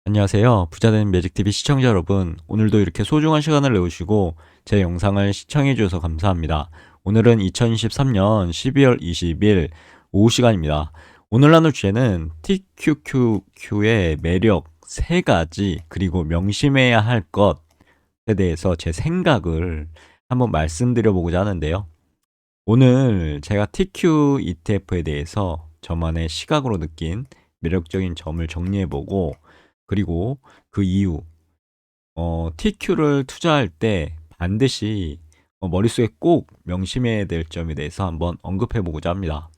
안녕하세요. 부자된 매직TV 시청자 여러분. 오늘도 이렇게 소중한 시간을 내주시고 제 영상을 시청해 주셔서 감사합니다. 오늘은 2023년 12월 20일 오후 시간입니다. 오늘 나눌 주제는 TQQQ의 매력 3가지 그리고 명심해야 할 것에 대해서 제 생각을 한번 말씀드려 보고자 하는데요. 오늘 제가 TQ ETF에 대해서 저만의 시각으로 느낀 매력적인 점을 정리해 보고, 그리고 그 이유, TQ를 투자할 때 반드시 머릿속에 꼭 명심해야 될 점에 대해서 한번 언급해 보고자 합니다.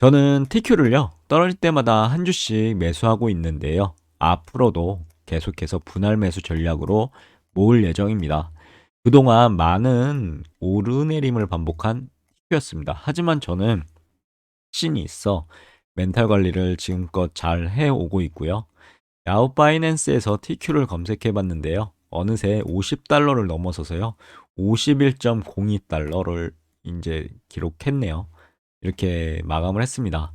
저는 TQ를요, 떨어질 때마다 한 주씩 매수하고 있는데요. 앞으로도 계속해서 분할 매수 전략으로 모을 예정입니다. 그동안 많은 오르내림을 반복한 TQ였습니다. 하지만 저는 신이 있어 멘탈 관리를 지금껏 잘 해오고 있고요. 야후 파이낸스에서 TQ를 검색해 봤는데요. 어느새 50달러를 넘어서서요. 51.02달러를 이제 기록했네요. 이렇게 마감을 했습니다.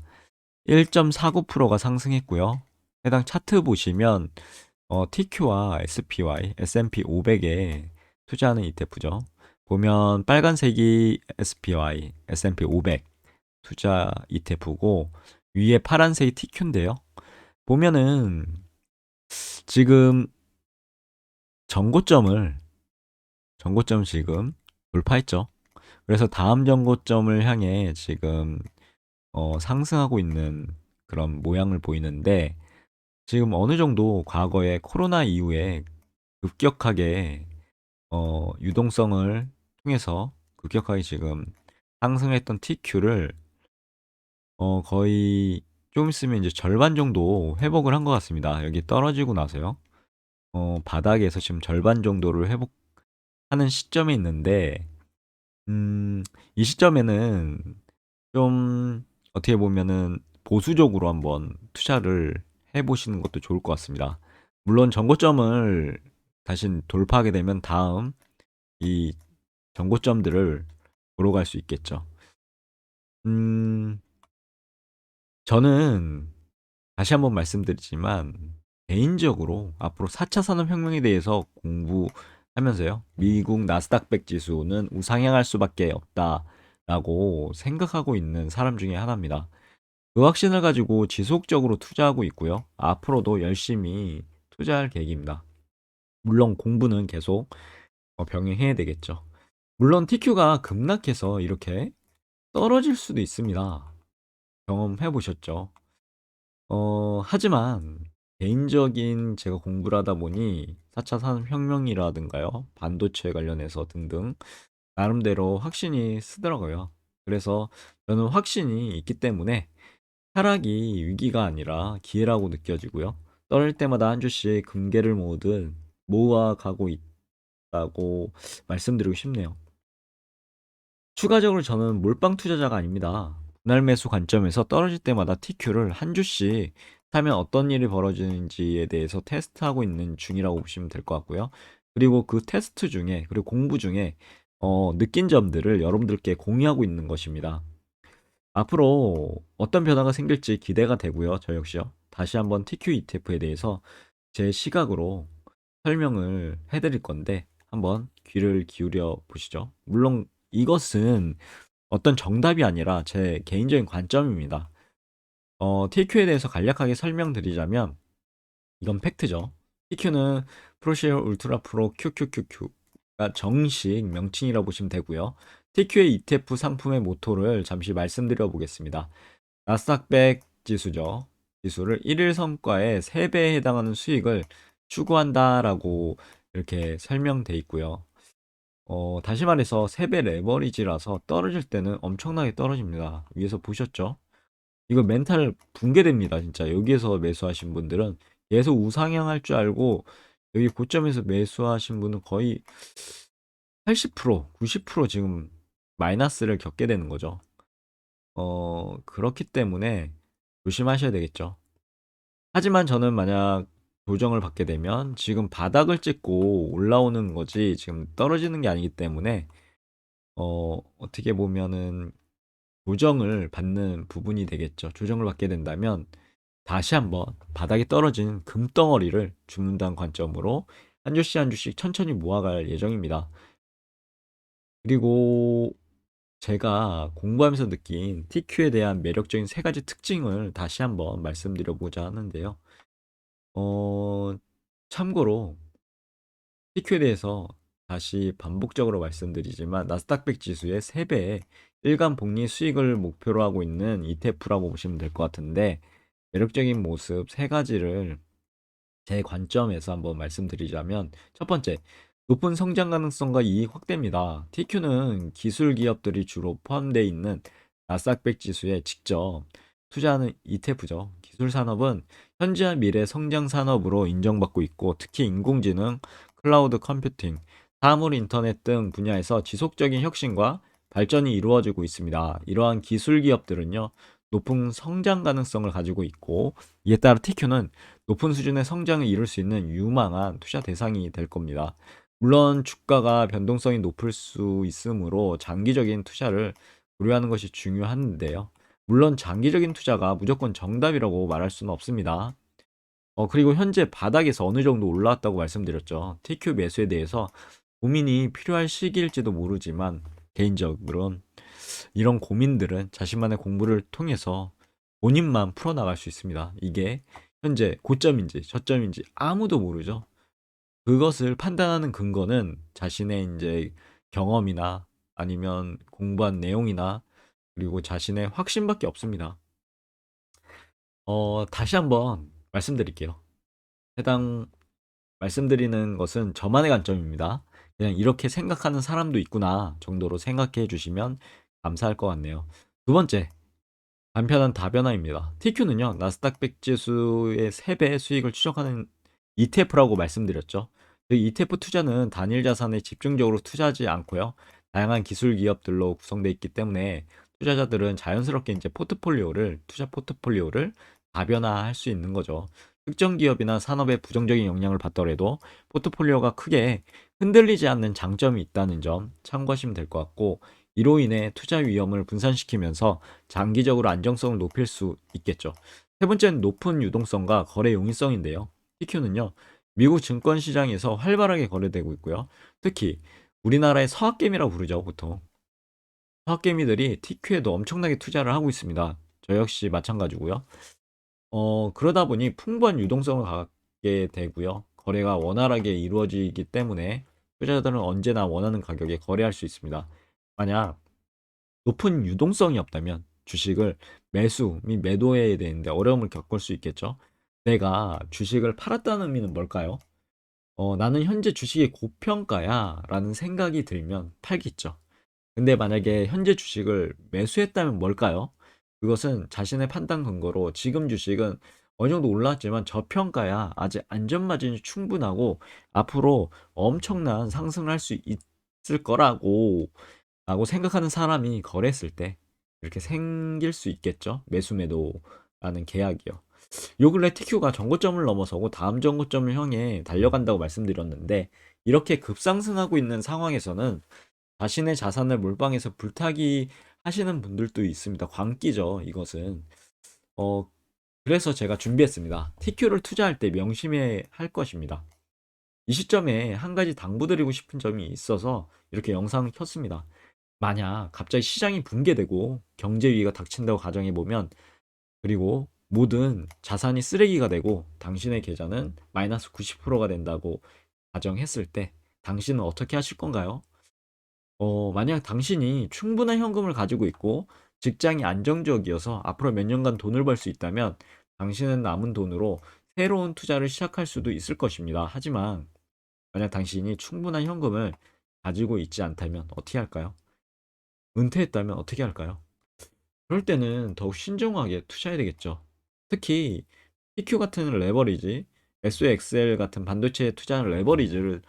1.49%가 상승했고요. 해당 차트 보시면 TQ와 SPY, S&P 500에 투자하는 ETF죠. 보면 빨간색이 SPY, S&P 500 투자 ETF고, 위에 파란색이 TQ인데요. 보면은 지금 전고점을 지금 돌파했죠. 그래서 다음 전고점을 향해 지금 상승하고 있는 그런 모양을 보이는데, 지금 어느 정도 과거에 코로나 이후에 급격하게 유동성을 통해서 급격하게 지금 상승했던 TQ를 거의 좀 있으면 이제 절반 정도 회복을 한 것 같습니다. 여기 떨어지고 나서요. 바닥에서 지금 절반 정도를 회복하는 시점에 있는데, 이 시점에는 좀 어떻게 보면은 보수적으로 한번 투자를 해보시는 것도 좋을 것 같습니다. 물론 정고점을 다시 돌파하게 되면 다음 이 정고점들을 보러 갈 수 있겠죠. 음, 저는 다시 한번 말씀드리지만, 개인적으로 앞으로 4차 산업혁명에 대해서 공부하면서요, 미국 나스닥100 지수는 우상향할 수밖에 없다라고 생각하고 있는 사람 중에 하나입니다. 그 확신을 가지고 지속적으로 투자하고 있고요. 앞으로도 열심히 투자할 계획입니다. 물론 공부는 계속 병행해야 되겠죠. 물론 TQ가 급락해서 이렇게 떨어질 수도 있습니다. 경험해 보셨죠? 하지만 개인적인 제가 공부를 하다 보니 4차 산업혁명이라든가요, 반도체 관련해서 등등 나름대로 확신이 쓰더라고요. 그래서 저는 확신이 있기 때문에 하락이 위기가 아니라 기회라고 느껴지고요. 떨어질 때마다 한 주씩 금괴를 모으듯 모아가고 있다고 말씀드리고 싶네요. 추가적으로 저는 몰빵 투자자가 아닙니다. 분할 매수 관점에서 떨어질 때마다 TQ를 한 주씩 사면 어떤 일이 벌어지는지에 대해서 테스트하고 있는 중이라고 보시면 될 것 같고요. 그리고 그 테스트 중에, 그리고 공부 중에 느낀 점들을 여러분들께 공유하고 있는 것입니다. 앞으로 어떤 변화가 생길지 기대가 되고요. 저 역시요. 다시 한번 TQ ETF에 대해서 제 시각으로 설명을 해드릴 건데, 한번 귀를 기울여 보시죠. 물론 이것은 어떤 정답이 아니라 제 개인적인 관점입니다. TQ에 대해서 간략하게 설명드리자면, 이건 팩트죠. TQ는 프로시어 울트라 프로 QQQQ가 정식 명칭이라고 보시면 되고요. TQ의 ETF 상품의 모토를 잠시 말씀드려 보겠습니다. 나스닥 100 지수죠. 지수를 1일 성과의 3배에 해당하는 수익을 추구한다라고 이렇게 설명돼 있고요. 다시 말해서 3배 레버리지라서 떨어질 때는 엄청나게 떨어집니다. 위에서 보셨죠? 이거 멘탈 붕괴됩니다. 진짜 여기에서 매수하신 분들은 계속 우상향할 줄 알고, 여기 고점에서 매수하신 분은 거의 80%, 90% 지금 마이너스를 겪게 되는 거죠. 그렇기 때문에 조심하셔야 되겠죠. 하지만 저는 만약 조정을 받게 되면 지금 바닥을 찍고 올라오는 거지 지금 떨어지는 게 아니기 때문에, 어떻게 보면은 조정을 받는 부분이 되겠죠. 조정을 받게 된다면 다시 한번 바닥에 떨어진 금덩어리를 줍는다는 관점으로 한 주씩 한 주씩 천천히 모아갈 예정입니다. 그리고 제가 공부하면서 느낀 TQ에 대한 매력적인 세 가지 특징을 다시 한번 말씀드려보자 하는데요. 어, 참고로 TQ에 대해서 다시 반복적으로 말씀드리지만 나스닥 100 지수의 3배의 일간 복리 수익을 목표로 하고 있는 ETF라고 보시면 될 것 같은데, 매력적인 모습 세 가지를 제 관점에서 한번 말씀드리자면, 첫 번째, 높은 성장 가능성과 이익 확대입니다. TQ는 기술 기업들이 주로 포함되어 있는 나스닥 100 지수에 직접 투자하는 ETF죠. 기술 산업은 현재와 미래 성장 산업으로 인정받고 있고, 특히 인공지능, 클라우드 컴퓨팅, 사물 인터넷 등 분야에서 지속적인 혁신과 발전이 이루어지고 있습니다. 이러한 기술 기업들은요, 높은 성장 가능성을 가지고 있고, 이에 따라 TQ는 높은 수준의 성장을 이룰 수 있는 유망한 투자 대상이 될 겁니다. 물론 주가가 변동성이 높을 수 있으므로 장기적인 투자를 고려하는 것이 중요한데요. 물론 장기적인 투자가 무조건 정답이라고 말할 수는 없습니다. 그리고 현재 바닥에서 어느 정도 올라왔다고 말씀드렸죠. TQ 매수에 대해서 고민이 필요할 시기일지도 모르지만, 개인적으로는 이런 고민들은 자신만의 공부를 통해서 본인만 풀어나갈 수 있습니다. 이게 현재 고점인지 저점인지 아무도 모르죠. 그것을 판단하는 근거는 자신의 이제 경험이나 아니면 공부한 내용이나 그리고 자신의 확신밖에 없습니다. 다시 한번 말씀드릴게요. 해당 말씀드리는 것은 저만의 관점입니다. 그냥 이렇게 생각하는 사람도 있구나 정도로 생각해 주시면 감사할 것 같네요. 두 번째, 간편한 다변화입니다. TQ는요, 나스닥 100 지수의 3배 수익을 추적하는 ETF라고 말씀드렸죠. 그 ETF 투자는 단일 자산에 집중적으로 투자하지 않고요, 다양한 기술 기업들로 구성되어 있기 때문에 투자자들은 자연스럽게 이제 투자 포트폴리오를 다변화할 수 있는 거죠. 특정 기업이나 산업에 부정적인 영향을 받더라도 포트폴리오가 크게 흔들리지 않는 장점이 있다는 점 참고하시면 될 것 같고, 이로 인해 투자 위험을 분산시키면서 장기적으로 안정성을 높일 수 있겠죠. 세 번째는 높은 유동성과 거래 용이성인데요. TQ는요, 미국 증권 시장에서 활발하게 거래되고 있고요. 특히 우리나라의 서학개미라고 부르죠, 보통. 서학개미들이 TQ에도 엄청나게 투자를 하고 있습니다. 저 역시 마찬가지고요. 그러다 보니 풍부한 유동성을 갖게 되고요. 거래가 원활하게 이루어지기 때문에 투자자들은 언제나 원하는 가격에 거래할 수 있습니다. 만약 높은 유동성이 없다면 주식을 매수 및 매도해야 되는데 어려움을 겪을 수 있겠죠. 내가 주식을 팔았다는 의미는 뭘까요? 나는 현재 주식이 고평가야 라는 생각이 들면 팔겠죠. 근데 만약에 현재 주식을 매수했다면 뭘까요? 그것은 자신의 판단 근거로 지금 주식은 어느 정도 올랐지만 저평가야, 아직 안전마진이 충분하고 앞으로 엄청난 상승을 할 수 있을 거라고 생각하는 사람이 거래했을 때 이렇게 생길 수 있겠죠. 매수 매도라는 계약이요. 요 근래 TQ가 정고점을 넘어서고 다음 정고점을 향해 달려간다고 말씀드렸는데, 이렇게 급상승하고 있는 상황에서는 자신의 자산을 몰빵해서 불타기 하시는 분들도 있습니다. 광기죠, 이것은. 어, 그래서 제가 준비했습니다. TQ를 투자할 때 명심해야 할 것입니다. 이 시점에 한 가지 당부드리고 싶은 점이 있어서 이렇게 영상을 켰습니다. 만약 갑자기 시장이 붕괴되고 경제 위기가 닥친다고 가정해 보면, 그리고 모든 자산이 쓰레기가 되고 당신의 계좌는 마이너스 90%가 된다고 가정했을 때 당신은 어떻게 하실 건가요? 만약 당신이 충분한 현금을 가지고 있고 직장이 안정적이어서 앞으로 몇 년간 돈을 벌 수 있다면 당신은 남은 돈으로 새로운 투자를 시작할 수도 있을 것입니다. 하지만 만약 당신이 충분한 현금을 가지고 있지 않다면 어떻게 할까요? 은퇴했다면 어떻게 할까요? 그럴 때는 더욱 신중하게 투자해야 되겠죠. 특히 PQ 같은 레버리지, SOXL 같은 반도체에 투자하는 레버리지를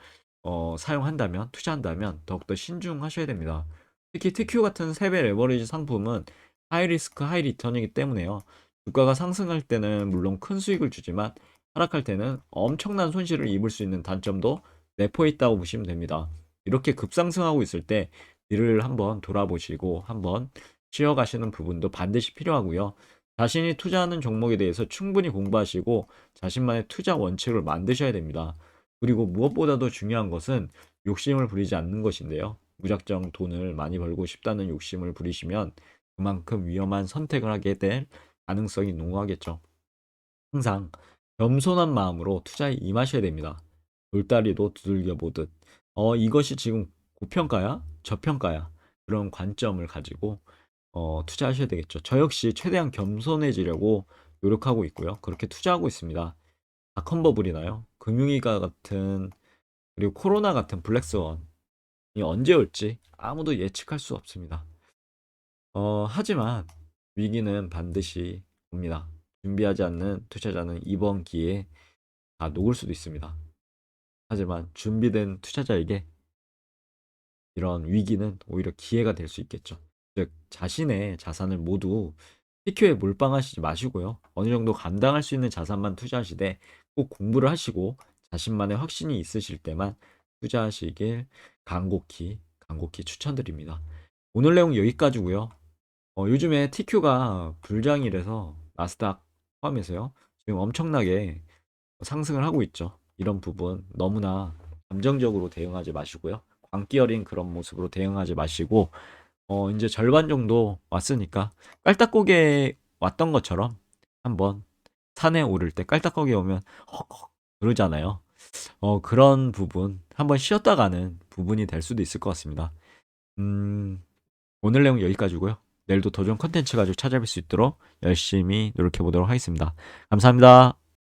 투자한다면 더욱더 신중하셔야 됩니다. 특히 TQ 같은 3배 레버리지 상품은 하이 리스크 하이 리턴이기 때문에요. 주가가 상승할 때는 물론 큰 수익을 주지만 하락할 때는 엄청난 손실을 입을 수 있는 단점도 내포해 있다고 보시면 됩니다. 이렇게 급상승하고 있을 때 뒤를 한번 돌아보시고 한번 쉬어가시는 부분도 반드시 필요하고요. 자신이 투자하는 종목에 대해서 충분히 공부하시고 자신만의 투자 원칙을 만드셔야 됩니다. 그리고 무엇보다도 중요한 것은 욕심을 부리지 않는 것인데요. 무작정 돈을 많이 벌고 싶다는 욕심을 부리시면 그만큼 위험한 선택을 하게 될 가능성이 농후하겠죠. 항상 겸손한 마음으로 투자에 임하셔야 됩니다. 돌다리도 두들겨 보듯 이것이 지금 고평가야? 저평가야? 그런 관점을 가지고 투자하셔야 되겠죠. 저 역시 최대한 겸손해지려고 노력하고 있고요. 그렇게 투자하고 있습니다. 닷컴버블이나요? 금융위기 같은 그리고 코로나 같은 블랙스원이 언제 올지 아무도 예측할 수 없습니다. 하지만 위기는 반드시 옵니다. 준비하지 않는 투자자는 이번 기회에 다 녹을 수도 있습니다. 하지만 준비된 투자자에게 이런 위기는 오히려 기회가 될 수 있겠죠. 즉, 자신의 자산을 모두 TQ에 몰빵하시지 마시고요. 어느 정도 감당할 수 있는 자산만 투자하시되 꼭 공부를 하시고 자신만의 확신이 있으실 때만 투자하시길 간곡히 추천드립니다. 오늘 내용 여기까지고요. 요즘에 TQ가 불장이라서 나스닥 포함해서요. 지금 엄청나게 상승을 하고 있죠. 이런 부분 너무나 감정적으로 대응하지 마시고요. 광기 어린 그런 모습으로 대응하지 마시고 이제 절반 정도 왔으니까 깔딱고개 왔던 것처럼 한번 산에 오를 때 깔딱고개 오면 헉헉 그러잖아요. 그런 부분 한번 쉬었다 가는 부분이 될 수도 있을 것 같습니다. 음, 오늘 내용 여기까지고요. 내일도 더 좋은 컨텐츠 가지고 찾아뵐 수 있도록 열심히 노력해 보도록 하겠습니다. 감사합니다.